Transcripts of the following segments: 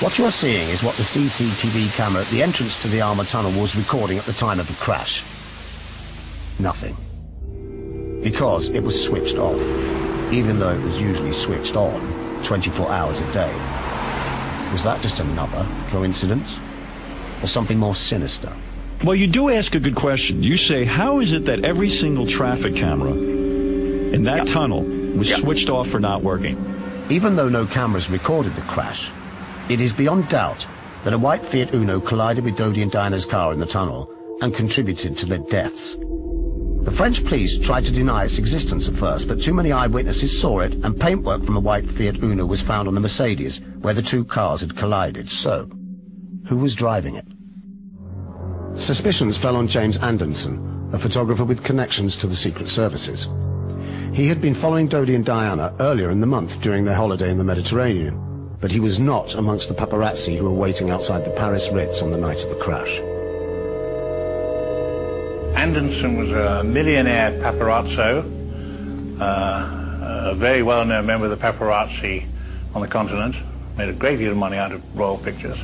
What you are seeing is what the CCTV camera at the entrance to the armoured tunnel was recording at the time of the crash. Nothing. Because it was switched off, even though it was usually switched on 24 hours a day. Was that just another coincidence? Or something more sinister? Well, you do ask a good question. You say, how is it that every single traffic camera in that tunnel was switched off or not working? Even though no cameras recorded the crash, it is beyond doubt that a white Fiat Uno collided with Dodi and Diana's car in the tunnel and contributed to their deaths. The French police tried to deny its existence at first, but too many eyewitnesses saw it, and paintwork from a white Fiat Uno was found on the Mercedes, where the two cars had collided. So, who was driving it? Suspicions fell on James Anderson, a photographer with connections to the Secret Services. He had been following Dodi and Diana earlier in the month during their holiday in the Mediterranean, but he was not amongst the paparazzi who were waiting outside the Paris Ritz on the night of the crash. Anderson was a millionaire paparazzo, a very well-known member of the paparazzi on the continent, made a great deal of money out of royal pictures,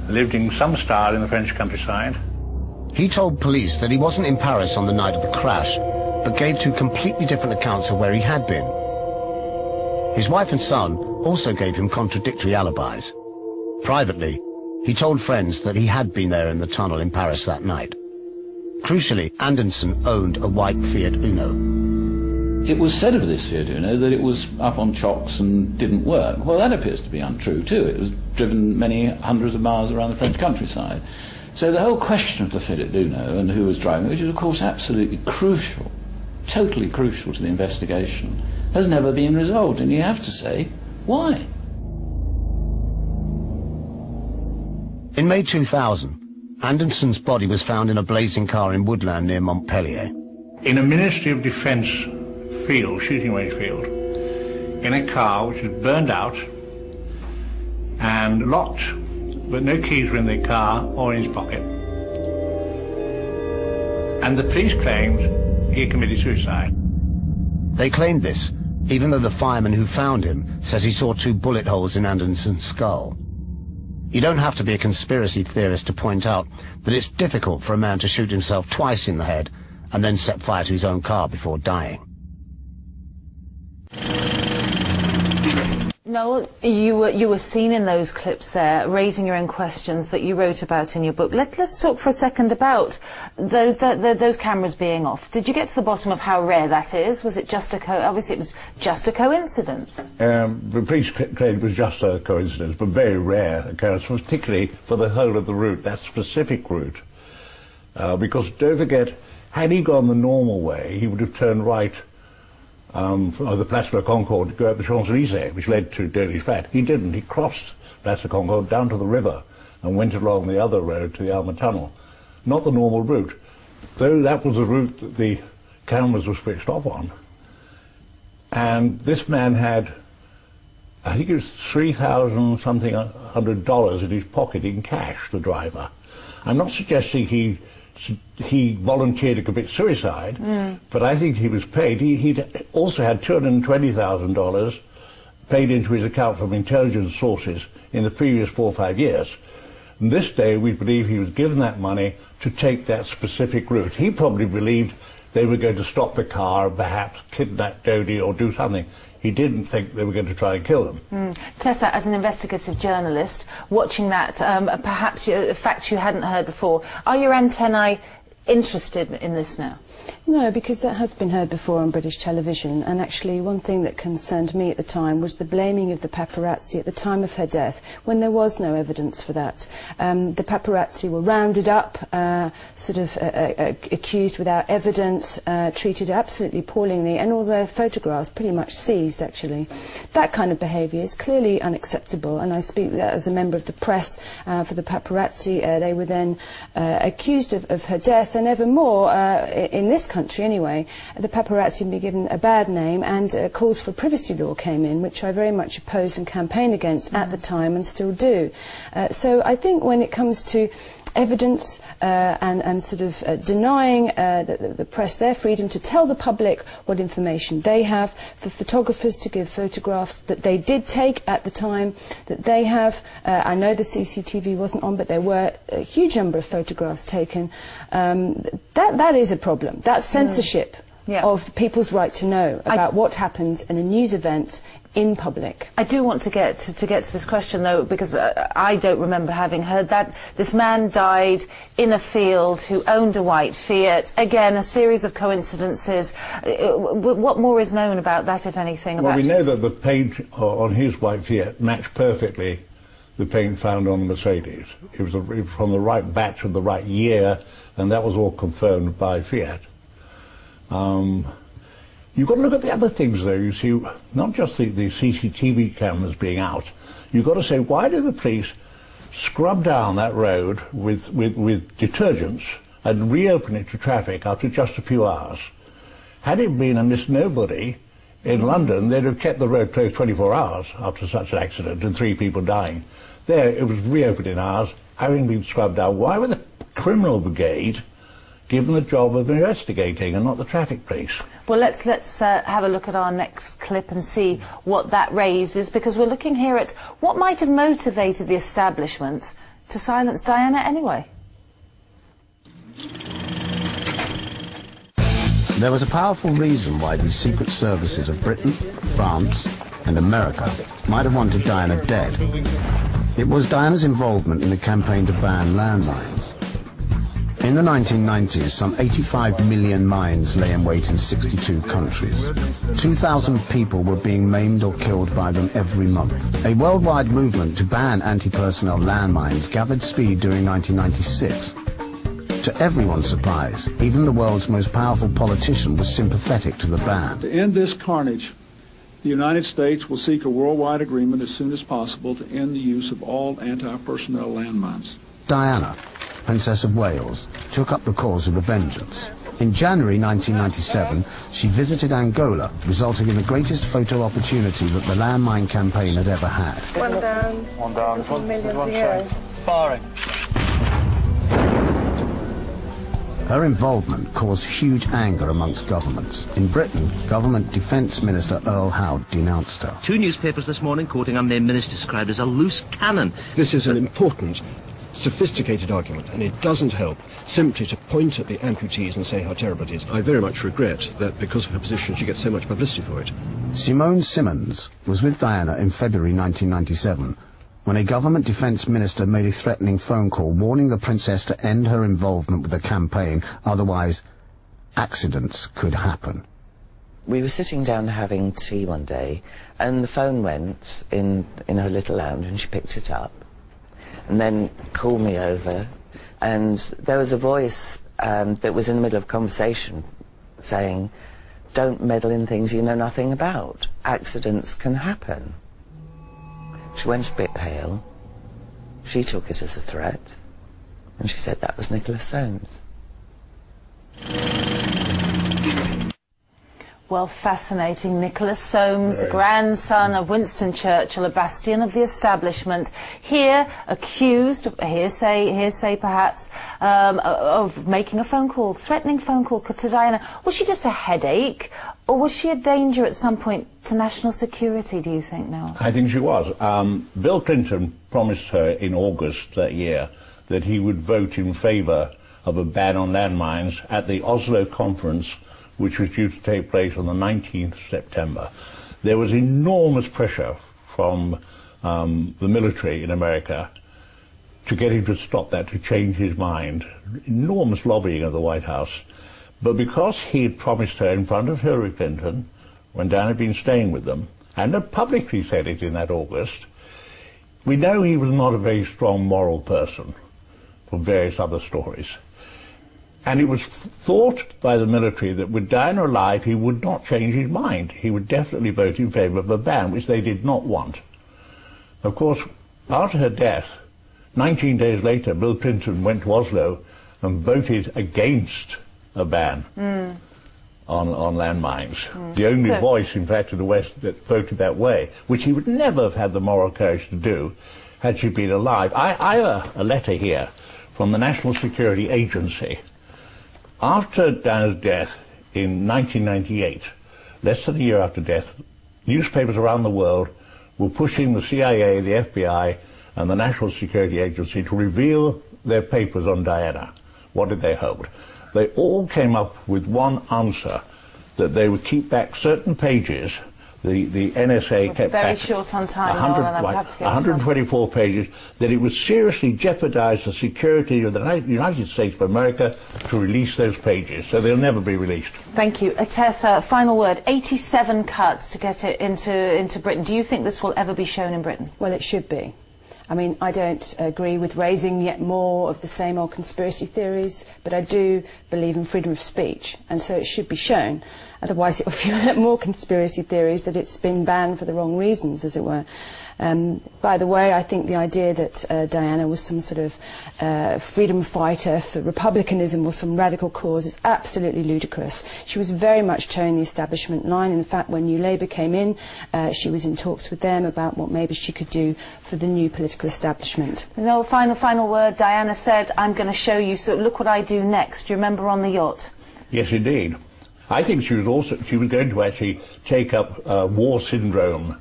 lived in some style in the French countryside. He told police that he wasn't in Paris on the night of the crash, but gave two completely different accounts of where he had been. His wife and son also gave him contradictory alibis. Privately, he told friends that he had been there in the tunnel in Paris that night. Crucially, Anderson owned a white Fiat Uno. It was said of this Fiat Uno that it was up on chocks and didn't work. Well, that appears to be untrue too. It was driven many hundreds of miles around the French countryside. So the whole question of the Fiat Uno and who was driving it, which is of course absolutely crucial, totally crucial to the investigation, has never been resolved. And you have to say, why? In May 2000, Anderson's body was found in a blazing car in woodland near Montpellier. In a Ministry of Defence field, shooting range field, in a car which was burned out and locked, but no keys were in the car or in his pocket. And the police claimed he had committed suicide. They claimed this, even though the fireman who found him says he saw 2 bullet holes in Anderson's skull. You don't have to be a conspiracy theorist to point out that it's difficult for a man to shoot himself twice in the head and then set fire to his own car before dying. Noel, you were seen in those clips there, raising your own questions that you wrote about in your book. Let's talk for a second about those cameras being off. Did you get to the bottom of how rare that is? Was it just obviously it was just a coincidence? The police claimed it was just a coincidence, but very rare occurrence, particularly for the whole of the route, that specific route. Because don't forget, had he gone the normal way, he would have turned right the Place de la Concorde to go up the Champs-Élysées, which led to Dodi's flat. He didn't. He crossed Place de la Concorde down to the river and went along the other road to the Alma Tunnel. Not the normal route, though that was the route that the cameras were switched off on. And this man had, I think it was $3,000-something in his pocket in cash, the driver. I'm not suggesting he volunteered to commit suicide, but I think he was paid. He'd also had $220,000 paid into his account from intelligence sources in the previous 4 or 5 years. And this day, we believe he was given that money to take that specific route. He probably believed they were going to stop the car, perhaps kidnap Dodi or do something. He didn't think they were going to try and kill them. Tessa, as an investigative journalist, watching that, perhaps a fact you hadn't heard before, are your antennae interested in this now? No, because that has been heard before on British television, and actually one thing that concerned me at the time was the blaming of the paparazzi at the time of her death, when there was no evidence for that. The paparazzi were rounded up, accused without evidence, treated absolutely appallingly, and all their photographs pretty much seized, actually. That kind of behaviour is clearly unacceptable, and I speak as a member of the press for the paparazzi. They were then accused of her death, and ever more, in this country anyway, the paparazzi have been given a bad name, and calls for privacy law came in, which I very much opposed and campaigned against at the time and still do. So I think when it comes to evidence and sort of denying the press their freedom to tell the public what information they have, for photographers to give photographs that they did take at the time that they have. I know the CCTV wasn't on, but there were a huge number of photographs taken. That is a problem. That's censorship of people's right to know about what happens in a news event in public. I do want to get to this question, though, because I don't remember having heard that. This man died in a field who owned a white Fiat. Again, a series of coincidences. What more is known about that, if anything? Well, we know that the paint on his white Fiat matched perfectly the paint found on the Mercedes. It was from the right batch of the right year, and that was all confirmed by Fiat. You've got to look at the other things, though. You see, not just the CCTV cameras being out. You've got to say, why did the police scrub down that road with detergents and reopen it to traffic after just a few hours? Had it been a Miss Nobody in London, they'd have kept the road closed 24 hours after such an accident and 3 people dying. There, it was reopened in hours, having been scrubbed down. Why were the criminal brigade given the job of investigating and not the traffic police? Well, let's have a look at our next clip and see what that raises, because we're looking here at what might have motivated the establishment to silence Diana anyway. There was a powerful reason why the secret services of Britain, France and America might have wanted Diana dead. It was Diana's involvement in the campaign to ban landmines. In the 1990s, some 85 million mines lay in wait in 62 countries. 2,000 people were being maimed or killed by them every month. A worldwide movement to ban anti-personnel landmines gathered speed during 1996. To everyone's surprise, even the world's most powerful politician was sympathetic to the ban. To end this carnage, the United States will seek a worldwide agreement as soon as possible to end the use of all anti-personnel landmines. Diana, Princess of Wales, took up the cause with a vengeance. In January 1997, she visited Angola, resulting in the greatest photo opportunity that the landmine campaign had ever had. One down. 1 million to go. Firing. Her involvement caused huge anger amongst governments. In Britain, Government Defence Minister Earl Howe denounced her. 2 newspapers this morning quoting unnamed minister described as a loose cannon. This is an important, sophisticated argument, and it doesn't help simply to point at the amputees and say how terrible it is. I very much regret that because of her position she gets so much publicity for it. Simone Simmons was with Diana in February 1997 when a government defence minister made a threatening phone call warning the princess to end her involvement with the campaign, otherwise accidents could happen. We were sitting down having tea one day and the phone went in her little lounge and she picked it up and then called me over, and there was a voice that was in the middle of a conversation saying, "Don't meddle in things you know nothing about. Accidents can happen." She went a bit pale. She took it as a threat, and she said that was Nicholas Soames. Well, fascinating. Nicholas Soames, grandson of Winston Churchill, a bastion of the establishment, here accused, hearsay perhaps, of making a phone call, threatening phone call to Diana. Was she just a headache, or was she a danger at some point to national security, do you think, Noel? I think she was. Bill Clinton promised her in August that year that he would vote in favour of a ban on landmines at the Oslo conference, which was due to take place on the 19th of September. There was enormous pressure from the military in America to get him to stop that, to change his mind. Enormous lobbying of the White House. But because he had promised her in front of Hillary Clinton, when Dan had been staying with them, and had publicly said it in that August, we know he was not a very strong moral person, for various other stories. And it was thought by the military that with Diana alive, he would not change his mind. He would definitely vote in favour of a ban, which they did not want. Of course, after her death, 19 days later, Bill Clinton went to Oslo and voted against a ban on landmines. The only voice, in fact, in the West that voted that way, which he would never have had the moral courage to do had she been alive. I have a letter here from the National Security Agency. After Diana's death in 1998, less than a year after death, newspapers around the world were pushing the CIA, the FBI, and the National Security Agency to reveal their papers on Diana. What did they hold? They all came up with one answer, that they would keep back certain pages. The NSA kept very back short on time, Noel, and I have to get 124 pages, that it would seriously jeopardize the security of the United States of America to release those pages, so they'll never be released. Thank you. Tessa, final word. 87 cuts to get it into Britain. Do you think this will ever be shown in Britain? Well, it should be. I mean, I don't agree with raising yet more of the same old conspiracy theories, but I do believe in freedom of speech, and so it should be shown. Otherwise it will fuel up more conspiracy theories that it's been banned for the wrong reasons, as it were. By the way, I think the idea that Diana was some sort of freedom fighter for republicanism or some radical cause is absolutely ludicrous. She was very much towing the establishment line. In fact, when New Labour came in, she was in talks with them about what maybe she could do for the new political establishment. No, final word. Diana said, I'm going to show you, so look what I do next. Do you remember on the yacht? Yes, indeed. I think she was going to actually take up war syndrome,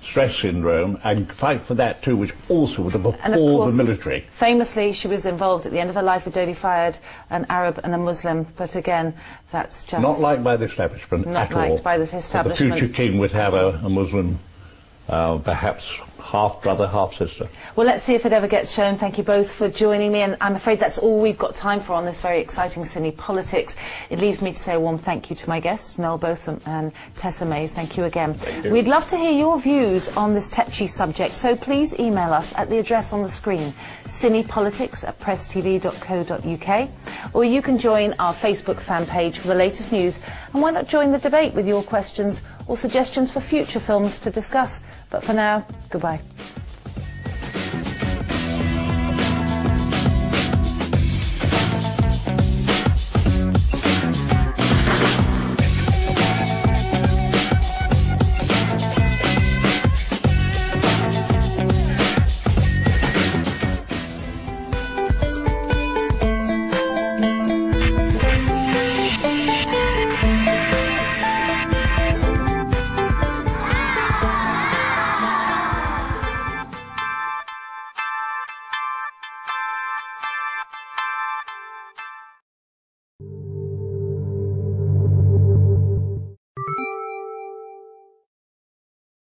stress syndrome, and fight for that too, which also would have appalled the military. Famously, she was involved at the end of her life with Dodi Fayed, an Arab and a Muslim, but again, that's just... Not liked by the establishment at all. Not liked by the establishment. The future king would have a Muslim, perhaps half brother, half sister. Well, let's see if it ever gets shown. Thank you both for joining me, and I'm afraid that's all we've got time for on this very exciting CinePolitics. It leaves me to say a warm thank you to my guests, Noel Botham and Tessa Mays. Thank you again. Thank you. We'd love to hear your views on this tetchy subject, so please email us at the address on the screen, cinepolitics@presstv.co.uk, or you can join our Facebook fan page for the latest news, and why not join the debate with your questions or suggestions for future films to discuss. But for now, goodbye.